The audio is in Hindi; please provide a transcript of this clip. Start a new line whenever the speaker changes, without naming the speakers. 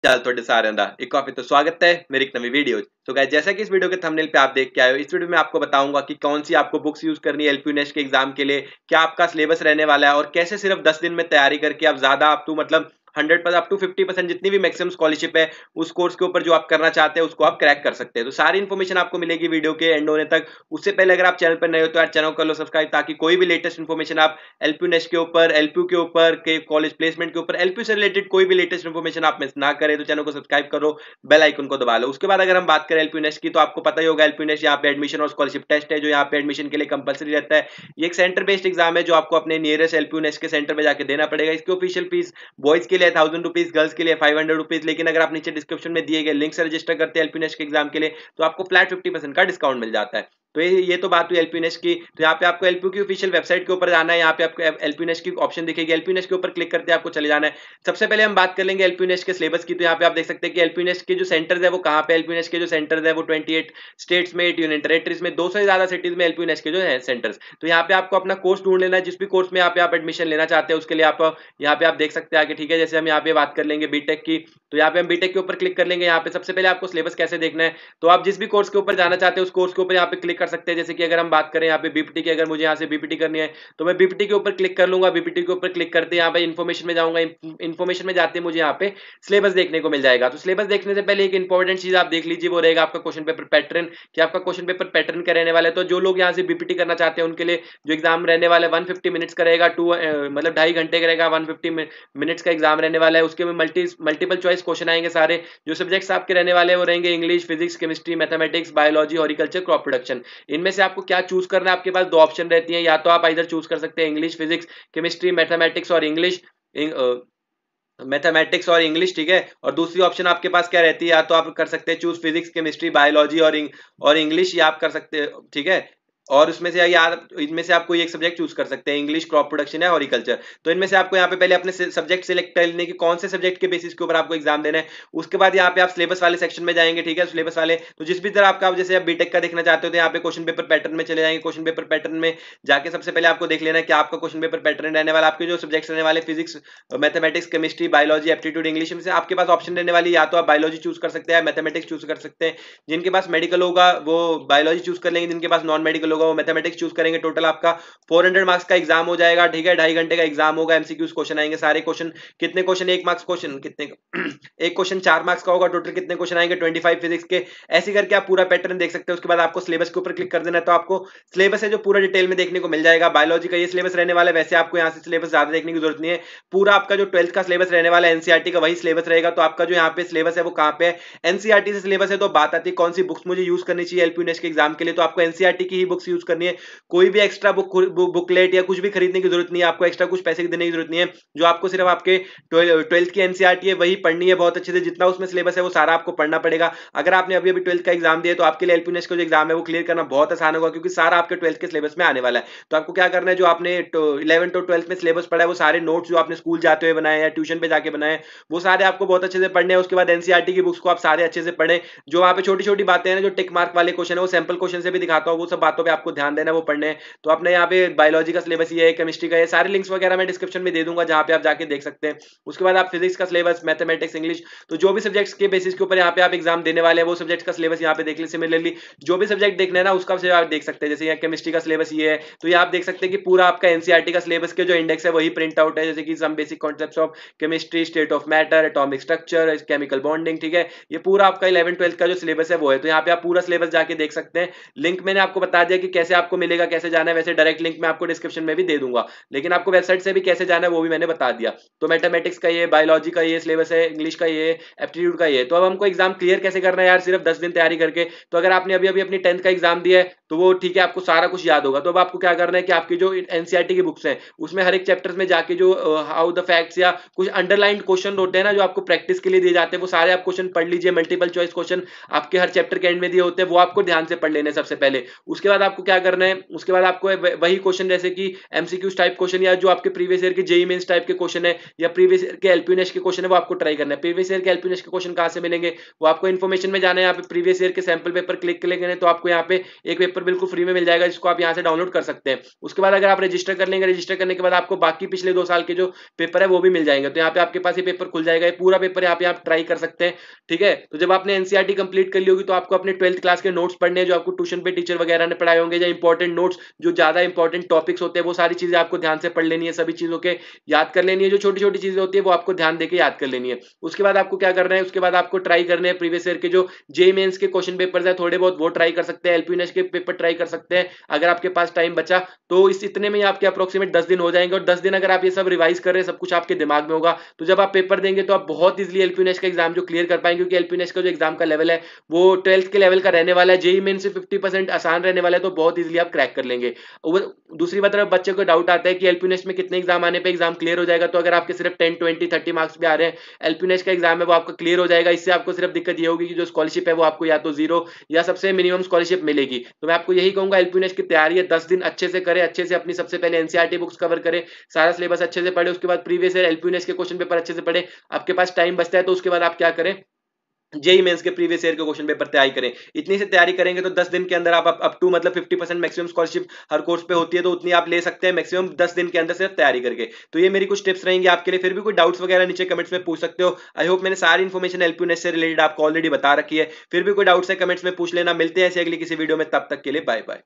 चाल थोड़े सारे एक काफी तो स्वागत है मेरी एक नवी वीडियो। तो गाइस जैसा कि इस वीडियो के थंबनेल पे आप देख के आए हो, इस वीडियो में आपको बताऊंगा कि कौन सी आपको बुक्स यूज करनी है एलपीयू नेस्ट के एग्जाम के लिए, क्या आपका सिलेबस रहने वाला है और कैसे सिर्फ 10 दिन में तैयारी करके आप ज्यादा आप तो मतलब 100% अप टू 50% जितनी भी मैक्सिमम स्कॉलरशिप है उस कोर्स के ऊपर जो आप करना चाहते हैं उसको आप क्रैक कर सकते हैं। तो सारी इन्फॉर्मेशन आपको मिलेगी वीडियो के एंड होने तक। उससे पहले अगर आप चैनल पर नए हो तो यार चैनल कर लो सब्सक्राइब, ताकि कोई भी लेटेस्ट इन्फॉर्मेशन आप एलपीयू नेस्ट के ऊपर, एलपीयू के ऊपर, के कॉलेज प्लेसमेंट के ऊपर, एलपीयू से रिलेटेड कोई भी लेटेस्ट इन्फॉर्मेशन आप मिस ना करें। तो चैनल को सब्सक्राइब करो, बेल आइकन को दबा लो। उसके बाद अगर हम बात करें एलपीयू नेस्ट की, तो आपको पता ही होगा एलपीयू नेस्ट यहाँ पे एडमिशन और स्कॉलरशिप टेस्ट है जो यहाँ पे एडमिशन के लिए कंपलसरी रहता है। ये एक सेंटर बेस्ड एग्जाम है जो आपको अपने नियरेस्ट एलपीयू नेस्ट के सेंटर में जाके देना पड़ेगा। इसकी ऑफिशियल फीस बॉयज के लिए 1000 रुपीज, गर्ल्स के लिए 500 रुपीज। लेकिन अगर आप नीचे डिस्क्रिप्शन में दिए गए लिंक से रजिस्टर करते हैं एलपीयू नेस्ट के एग्जाम के लिए तो आपको फ्लैट 50% का डिस्काउंट मिल जाता है। तो ये तो बात हुई एलपीयू नेस्ट की। तो यहाँ पे आपको एलपीयू की ऑफिशियल वेबसाइट के ऊपर जाना है। यहाँ पे आपको एलपीयू नेस्ट की ऑप्शन दिखेगी, एलपीयू नेस्ट के ऊपर क्लिक करते हैं आपको चले जाना है। सबसे पहले हम बात कर लेंगे एलपीयू नेस्ट के सिलेबस की। तो यहाँ पे आप देख सकते हैं कि एलपीयू नेस्ट के जो सेंटर्स है वो कहाँ पे, एलपीयू नेस्ट के जो सेंटर्स है वो 28 स्टेट्स में, 8 यूनियन टेरेटरीज में, 200 से ज्यादा सिटीज में एलपीयू नेस्ट के जो है सेंटर्स। तो यहाँ पे आपको अपना कोर्स ढूंढ लेना है, जिस भी कोर्स में यहाँ पे आप एडमिशन लेना चाहते हैं उसके लिए आप यहाँ पे आप देख सकते हैं आगे, ठीक है। जैसे हम यहाँ पे बात कर लेंगे बीटेक की, तो यहाँ पे हम बीटेक के ऊपर क्लिक कर लेंगे। यहाँ पे सबसे पहले आपको सिलेबस कैसे देखना है, तो आप जिस भी कोर्स के ऊपर जाना चाहते हैं उस कोर्स के ऊपर यहाँ पे क्लिक कर सकते हैं। जैसे कि अगर हम बात करें यहाँ पे बीपीटी की, अगर मुझे यहाँ से बीपीटी करनी है तो मैं बीपीटी के ऊपर क्लिक कर लूंगा। बीपीटी के ऊपर क्लिक करते यहाँ पे इन्फॉर्मेशन में जाऊंगा, इन्फॉर्मेशन में जाते मुझे यहाँ पे सिलेबस देखने को मिल जाएगा। तो सिलेबस देखने से पहले एक इंपॉर्टेंट चीज आप देख लीजिए, वो रहेगा आपका क्वेश्चन पेपर पैटर्न, कि आपका क्वेश्चन पेपर पैटर्न क्या रहने वाला है। तो जो लोग यहाँ से बीपीटी करना चाहते हैं उनके लिए जो एग्जाम रहने वाला है 150 मिनट्स का रहेगा, मतलब 2.5 घंटे का रहेगा, 150 मिनट्स का एग्जाम रहने वाला है। उसके में मल्टीपल चॉइस क्वेश्चन आएंगे सारे। जो सब्जेक्ट्स आपके रहने वाले हैं वो रहेंगे English, physics, chemistry, mathematics, biology, horticulture, crop production. इनमें से आपको क्या चूज करना है, आपके पास दो ऑप्शन रहती है, या तो आप इधर चूज कर सकते हैं इंग्लिश, फिजिक्स, केमिस्ट्री, मैथमेटिक्स और इंग्लिश, मैथमेटिक्स और इंग्लिश, ठीक है। और दूसरी ऑप्शन आपके पास क्या रहती है, या तो आप कर सकते हैं चूज फिजिक्स, केमिस्ट्री, बायोलॉजी और इंग्लिश, या आप कर सकते हैं, ठीक है। और उसमें से यार इनमें से आप कोई एक सब्जेक्ट चूज कर सकते हैं, इंग्लिश, क्रॉप प्रोडक्शन है, हॉर्टिकल्चर। तो इनमें से आपको यहाँ पे पहले अपने सब्जेक्ट सिलेक्ट कर लेने की कौन से सब्जेक्ट के बेसिस के ऊपर आपको एग्जाम देना है। उसके बाद यहाँ पे आप सिलेबस वाले सेक्शन में जाएंगे, ठीक है। सिलेबस वाले तो जिस भी तरह आपका, जैसे आप बीटेक का देखना चाहते हो तो यहाँ पे क्वेश्चन पेपर पैटर्न में चले जाएंगे। क्वेश्चन पेपर पैटर्न में जाके सबसे पहले आपको देख लेना है कि आपका क्वेश्चन पेपर पैटर्न रहने वाला, आपके जो सब्जेक्ट्स रहने वाले physics, mathematics, chemistry, biology, aptitude, English में से आपके पास ऑप्शन रहने वाली, या तो आप बायोलॉजी चूज कर सकते हैं, मैथमेटिक्स चूज कर सकते हैं। जिनके पास मेडिकल होगा वो बायोलॉजी चूज कर लेंगे, जिनके पास नॉन मेडिकल होगा वो मैथमेटिक्स चूज करेंगे। टोटल आपका 400 मार्क्स का एग्जाम हो जाएगा, ठीक है। 2.5 घंटे का एग्जाम होगा, एमसीक्यूज क्वेश्चन आएंगे सारे। क्वेश्चन कितने क्वेश्चन, 1 मार्क्स क्वेश्चन कितने एक क्वेश्चन 4 मार्क्स का होगा। टोटल कितने क्वेश्चन आएंगे 25 फिजिक्स के। ऐसे करके आप पूरा पैटर्न देख सकते हैं। उसके बाद आपको सिलेबस के ऊपर क्लिक कर देना है, तो आपको सिलेबस है जो पूरा डिटेल में देखने को मिल जाएगा। बायोलॉजी का ये सिलेबस रहने वाला है, वैसे आपको यहाँ से सिलेबस ज्यादा देखने की जरूरत नहीं है। पूरा आपका जो 12th का सिलेबस रहने वाला है एनसीईआरटी का वही सिलेबस रहेगा। तो आपका जो यहाँ पे सिलेबस है वो कहाँ पे है, एनसीईआरटी से सिलेबस है। तो बात आती है कौन सी बुक्स मुझे यूज करनी चाहिए एलपीयू नेस्ट के एग्जाम के लिए, तो आपको एनसीईआरटी की ही बुक्स यूज करनी है। कोई भी एक्स्ट्रा बुकलेट या कुछ भी खरीदने की जरूरत नहीं है, आपको एक्स्ट्रा कुछ पैसे देने की जरूरत नहीं है। जो आपको सिर्फ आपके 12th की एनसीईआरटी है वही पढ़नी है बहुत अच्छे से। जितना उसमें सिलेबस है वो सारा आपको पढ़ना पड़ेगा। अगर आपने अभी 12th का एग्जाम दिया तो आपके लिए एलपीयू नेस्ट का जो एग्जाम है वो क्लियर करना बहुत आसान होगा, क्योंकि सारा आपके 12th के सिलेबस में आने वाला है। तो आपको क्या करना है, जो आपने 11th और 12th में सिलेबस पढ़ा है वो सारे नोट्स जो आपने स्कूल जाते हुए बनाए या ट्यूशन पे जाके बनाए वो सारे आपको बहुत अच्छे से पढ़ने हैं। उसके बाद एनसीईआरटी की बुक्स को आप सारे अच्छे से पढ़ें। जो वहां पे छोटी छोटी बातें हैं ना, जो टिक मार्क वाले क्वेश्चन है वो सैंपल क्वेश्चन से भी दिखाता हूं, वो सब बातों पे आपको ध्यान देना है, वो पढ़ने हैं। तो आपने यहाँ पे बायोलॉजी का सिलेबस ये है, केमिस्ट्री का ये सारे लिंक्स वगैरह मैं डिस्क्रिप्शन में दे दूंगा जहां पे आप जाके देख सकते हैं। उसके बाद आप फिजिक्स का सिलेबस, मैथमेटिक्स, इंग्लिश, तो जो भी सब्जेक्ट्स के बेसिस के ऊपर यहाँ पे आप एग्जाम देने वाले हैं वो सब्जेक्ट का सिलेबस यहाँ पे देख ले। सिमिलरली जो भी सब्जेक्ट देखना है ना उसका आप देख सकते हैं। जैसे यहाँ केमिस्ट्री का सिलेबस ये है, तो ये आप देख सकते हैं कि पूरा आपका एनसीईआरटी का सिलेबस के जो इंडेक्स है वही प्रिंट आउट है। जैसे कि some basic concepts of chemistry, state of matter, atomic structure, chemical bonding, ठीक है। ये पूरा आपका 11th 12th का जो सिलेबस है वो है। तो यहाँ पे आप पूरा सिलेबस जाके देख सकते हैं। लिंक मैंने आपको बता दिया कि कैसे आपको मिलेगा, कैसे जाना है। वैसे डायरेक्ट लिंक मैं आपको डिस्क्रिप्शन में भी दे दूंगा, लेकिन आपको वेबसाइट से भी कैसे जाना है वो भी मैंने बता दिया। तो मैथमेटिक्स का ये, बायोलॉजी का ये सिलेबस है, इंग्लिश का ये, एप्टीट्यूड का ये। तो अब हमको एग्जाम क्लियर कैसे करना है यार, सिर्फ 10 दिन तैयारी करके। तो अगर आपने अभी अपनी 10th का एग्जाम दिया है तो वो ठीक है, आपको सारा कुछ याद होगा। तो अब आपको क्या करना है कि आपकी जो एनसीईआरटी की बुक्स हैं उसमें हर एक चैप्टर्स में जाके जो हाउ द फैक्ट्स या कुछ अंडरलाइंड क्वेश्चन होते हैं ना, जो आपको प्रैक्टिस के लिए दिए जाते हैं, वो सारे आप क्वेश्चन पढ़ लीजिए। मल्टीपल चॉइस क्वेश्चन आपके हर चैप्टर के एंड में दिए होते हैं, वो आपको ध्यान से पढ़ लेने सबसे पहले। उसके बाद आपको क्या करना है, उसके बाद आपको वही क्वेश्चन जैसे कि एमसीक्यूज टाइप क्वेश्चन या जो आपके प्रीवियस ईयर के जेईई मेंस टाइप के क्वेश्चन है या प्रीवियस ईयर के एलपीयू नेस्ट के क्वेश्चन है वो आपको ट्राई करना है। प्रीवियस ईयर के एलपीयू नेस्ट के क्वेश्चन कहां से मिलेंगे, वो आपको इन्फॉर्मेशन में जाना है। यहाँ पे प्रीवियस ईयर के सैंपल पेपर क्लिक करेंगे तो आपको यहाँ पे एक पेपर बिल्कुल फ्री में मिल जाएगा, जिसको आप यहाँ से डाउनलोड कर सकते हैं। उसके बाद अगर आप रजिस्टर कर लेंगे, रजिस्टर करने के बाद आपको बाकी पिछले 2 साल के जो पेपर है वो भी मिल जाएंगे। तो यहाँ पे आपके पास ये पेपर खुल जाएगा, ये पूरा पेपर यहाँ पे आप ट्राई कर सकते हैं, ठीक है। तो जब आपने एनसीईआरटी कंप्लीट कर ली होगी तो आपको अपने 12th क्लास के नोट्स पढ़ने हैं, जो आपको ट्यूशन पे टीचर वगैरह ने पढ़ाए होंगे, या इंपॉर्टेंट नोट्स जो ज्यादा इंपॉर्टेंट टॉपिक्स होते हैं वो सारी चीजें आपको ध्यान से पढ़ लेनी है, सभी चीजों के याद कर लेनी है। जो छोटी छोटी चीजें होती है वो आपको ध्यान देके याद कर लेनी है। उसके बाद आपको क्या करना है, उसके बाद आपको ट्राई करने हैं प्रीवियस ईयर के जो जेईई मेंस के क्वेश्चन पेपर्स है थोड़े बहुत वो ट्राई कर सकते हैं, एलपीयूनेट के पेपर ट्राई कर सकते हैं अगर आपके पास टाइम बचा तो। इस इतने में ही आपके अप्रोक्सीमेट 10 दिन हो जाएंगे, और 10 दिन अगर आप ये सब रिवाइज कर रहे हैं, सब कुछ आपके दिमाग में होगा, तो जब आप पेपर देंगे तो आप बहुत इजीली एलपीयूनेट का एग्जाम जो क्लियर कर पाएंगे, क्योंकि एलपीयूनेट का जो एग्जाम का लेवल है वो 12th के लेवल का रहने वाला है। जेईई मेन से 50% आसान रहने वाला है, तो बहुत इजीली आप क्रैक कर लेंगे। दूसरी बात, अगर बच्चे को डाउट आता है कि एलपीयूनेट में कितने एग्जाम आने पे एग्जाम क्लियर हो जाएगा, तो अगर आपके सिर्फ 10, 20, 30 मार्क्स भी आ रहे हैं, एलपीयूनेट का एग्जाम है वो आपका क्लियर हो जाएगा। इससे आपको सिर्फ दिक्कत ये होगी कि जो स्कॉलरशिप है वो आपको या तो जीरो या सबसे मिनिमम स्कॉलरशिप मिलेगी। तो मैं आपको यही कहूंगा, एलपीयूनेट की तैयारी है 10 दिन अच्छे से करें, अच्छे से अपनी सबसे पहले एनसीईआरटी बुक्स कवर करें, सारा सिलेबस अच्छे से पढ़े, उसके बाद प्रीवियस ईयर एलपीयूनेट के क्वेश्चन पेपर अच्छे से पढ़े। आपके पास टाइम बचता है तो उसके बाद आप क्या करें, जेईई मेंस के प्रीवियस ईयर के क्वेश्चन पेपर तैयारी करें। इतनी से तैयारी करेंगे तो 10 दिन के अंदर आप अप टू मतलब 50% मैक्सिमम स्कॉलरशिप हर कोर्स पे होती है, तो उतनी आप ले सकते हैं मैक्सिमम 10 दिन के अंदर सिर्फ तैयारी करके। तो ये मेरी कुछ टिप्स रहेंगी आपके लिए। फिर भी कोई डाउट्स वगैरह नीचे कमेंट्स में पूछ सकते हो। आई होप मैंने सारी इन्फॉर्मेशन एलपीयूनेट से रिलेटेड आपको ऑलरेडी बता रखी है। फिर भी कोई डाउट्स है कमेंट्स में पूछ लेना। मिलते हैं ऐसे अगली किसी वीडियो में, तब तक के लिए बाय बाय।